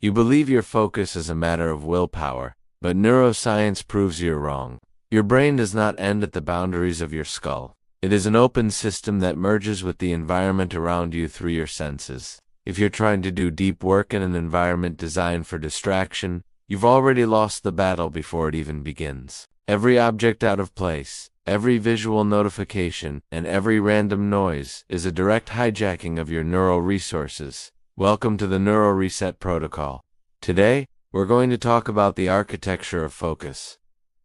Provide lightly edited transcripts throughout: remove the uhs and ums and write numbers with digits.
You believe your focus is a matter of willpower, but neuroscience proves you're wrong. Your brain does not end at the boundaries of your skull. It is an open system that merges with the environment around you through your senses. If you're trying to do deep work in an environment designed for distraction, you've already lost the battle before it even begins. Every object out of place, every visual notification, and every random noise is a direct hijacking of your neural resources. Welcome to the NeuroReset Protocol. Today, we're going to talk about the architecture of focus.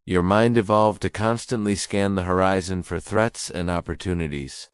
Your mind evolved to constantly scan the horizon for threats and opportunities.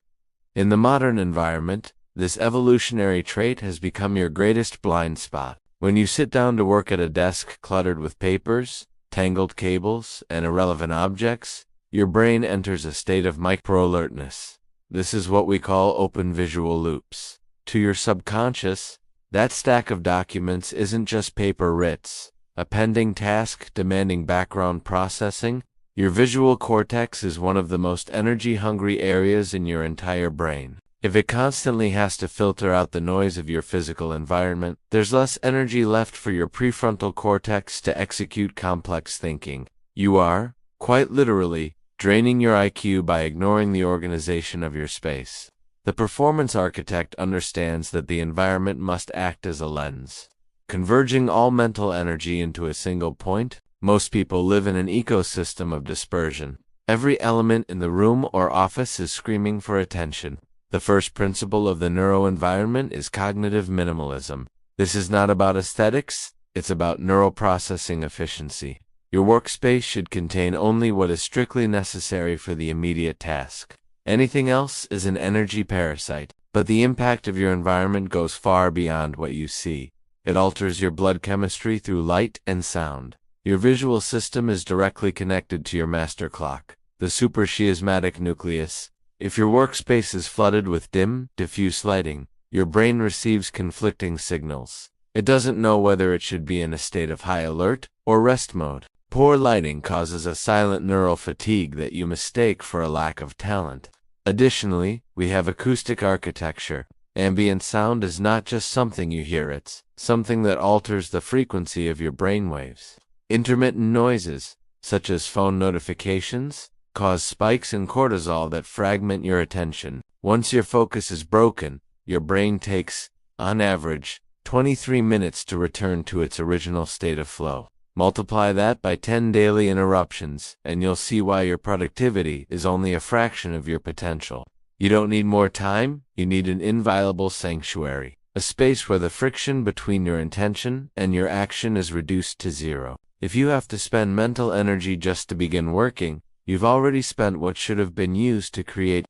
In the modern environment, this evolutionary trait has become your greatest blind spot. When you sit down to work at a desk cluttered with papers, tangled cables, and irrelevant objects, your brain enters a state of micro-alertness. This is what we call open visual loops. To your subconscious, that stack of documents isn't just paper writs, a pending task demanding background processing. Your visual cortex is one of the most energy-hungry areas in your entire brain. If it constantly has to filter out the noise of your physical environment, there's less energy left for your prefrontal cortex to execute complex thinking. You are, quite literally, draining your IQ by ignoring the organization of your space. The performance architect understands that the environment must act as a lens, converging all mental energy into a single point. Most people live in an ecosystem of dispersion. Every element in the room or office is screaming for attention. The first principle of the neuroenvironment is cognitive minimalism. This is not about aesthetics, it's about neural processing efficiency. Your workspace should contain only what is strictly necessary for the immediate task. Anything else is an energy parasite, but the impact of your environment goes far beyond what you see. It alters your blood chemistry through light and sound. Your visual system is directly connected to your master clock, the suprachiasmatic nucleus. If your workspace is flooded with dim, diffuse lighting, your brain receives conflicting signals. It doesn't know whether it should be in a state of high alert or rest mode. Poor lighting causes a silent neural fatigue that you mistake for a lack of talent. Additionally, we have acoustic architecture. Ambient sound is not just something you hear, it's something that alters the frequency of your brainwaves. Intermittent noises, such as phone notifications, cause spikes in cortisol that fragment your attention. Once your focus is broken, your brain takes, on average, 23 minutes to return to its original state of flow. Multiply that by 10 daily interruptions, and you'll see why your productivity is only a fraction of your potential. You don't need more time, you need an inviolable sanctuary, a space where the friction between your intention and your action is reduced to zero. If you have to spend mental energy just to begin working, you've already spent what should have been used to create.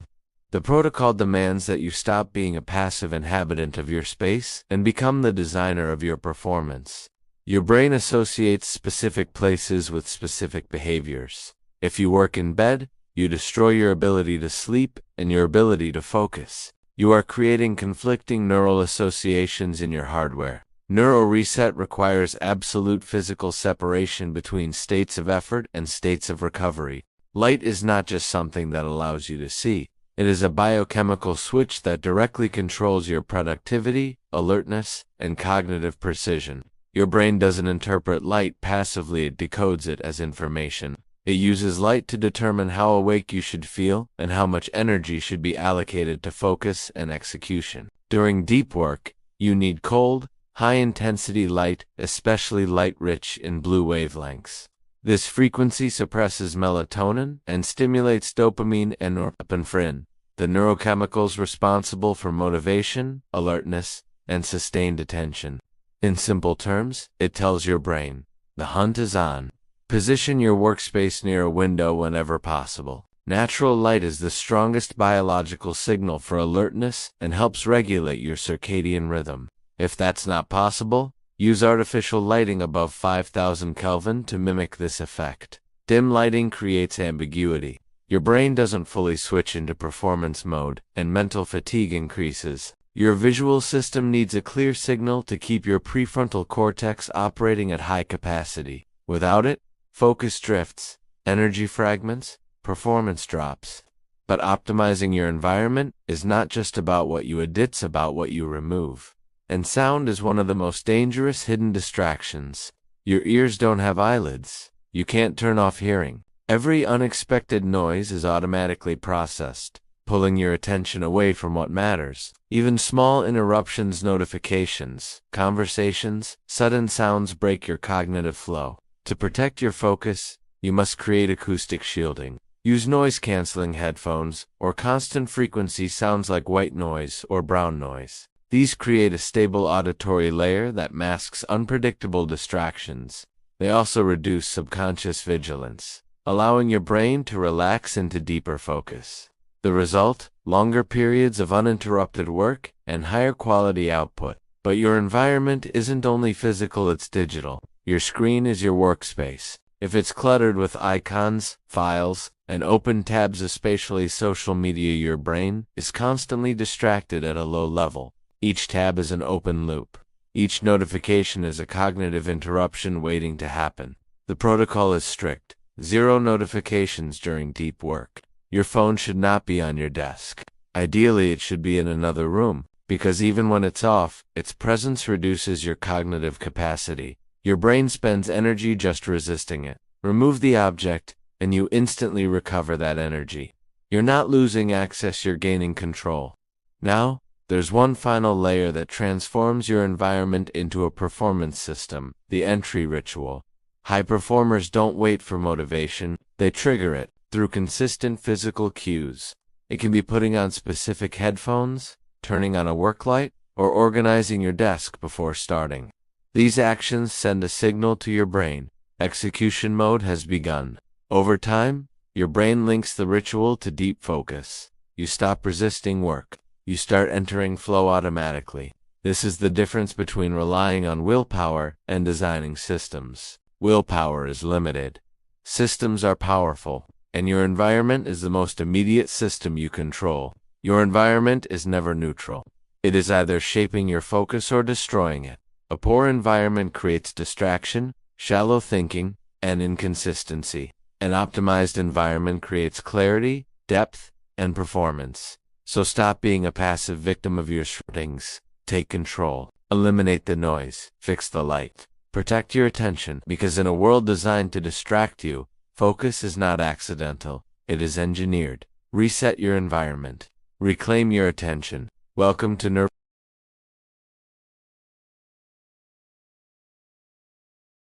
The protocol demands that you stop being a passive inhabitant of your space and become the designer of your performance. Your brain associates specific places with specific behaviors. If you work in bed, you destroy your ability to sleep and your ability to focus. You are creating conflicting neural associations in your hardware. NeuroReset requires absolute physical separation between states of effort and states of recovery. Light is not just something that allows you to see. It is a biochemical switch that directly controls your productivity, alertness, and cognitive precision. Your brain doesn't interpret light passively, it decodes it as information. It uses light to determine how awake you should feel and how much energy should be allocated to focus and execution. During deep work, you need cold, high-intensity light, especially light rich in blue wavelengths. This frequency suppresses melatonin and stimulates dopamine and norepinephrine, the neurochemicals responsible for motivation, alertness, and sustained attention. In simple terms, it tells your brain, the hunt is on. Position your workspace near a window whenever possible. Natural light is the strongest biological signal for alertness and helps regulate your circadian rhythm. If that's not possible, use artificial lighting above 5000 Kelvin to mimic this effect. Dim lighting creates ambiguity. Your brain doesn't fully switch into performance mode, and mental fatigue increases. Your visual system needs a clear signal to keep your prefrontal cortex operating at high capacity. Without it, focus drifts, energy fragments, performance drops. But optimizing your environment is not just about what you add, it's about what you remove. And sound is one of the most dangerous hidden distractions. Your ears don't have eyelids. You can't turn off hearing. Every unexpected noise is automatically processed, pulling your attention away from what matters. Even small interruptions, notifications, conversations, sudden sounds break your cognitive flow. To protect your focus, you must create acoustic shielding. Use noise-canceling headphones or constant frequency sounds like white noise or brown noise. These create a stable auditory layer that masks unpredictable distractions. They also reduce subconscious vigilance, allowing your brain to relax into deeper focus. The result? Longer periods of uninterrupted work and higher quality output. But your environment isn't only physical, it's digital. Your screen is your workspace. If it's cluttered with icons, files, and open tabs, especially social media, your brain is constantly distracted at a low level. Each tab is an open loop. Each notification is a cognitive interruption waiting to happen. The protocol is strict. 0 notifications during deep work. Your phone should not be on your desk. Ideally, it should be in another room, because even when it's off, its presence reduces your cognitive capacity. Your brain spends energy just resisting it. Remove the object, and you instantly recover that energy. You're not losing access, you're gaining control. Now, there's one final layer that transforms your environment into a performance system, the entry ritual. High performers don't wait for motivation, they trigger it through consistent physical cues. It can be putting on specific headphones, turning on a work light, or organizing your desk before starting. These actions send a signal to your brain. Execution mode has begun. Over time, your brain links the ritual to deep focus. You stop resisting work. You start entering flow automatically. This is the difference between relying on willpower and designing systems. Willpower is limited. Systems are powerful, and your environment is the most immediate system you control. Your environment is never neutral. It is either shaping your focus or destroying it. A poor environment creates distraction, shallow thinking, and inconsistency. An optimized environment creates clarity, depth, and performance. So stop being a passive victim of your surroundings. Take control. Eliminate the noise. Fix the light. Protect your attention, because in a world designed to distract you, focus is not accidental. It is engineered. Reset your environment. Reclaim your attention. Welcome to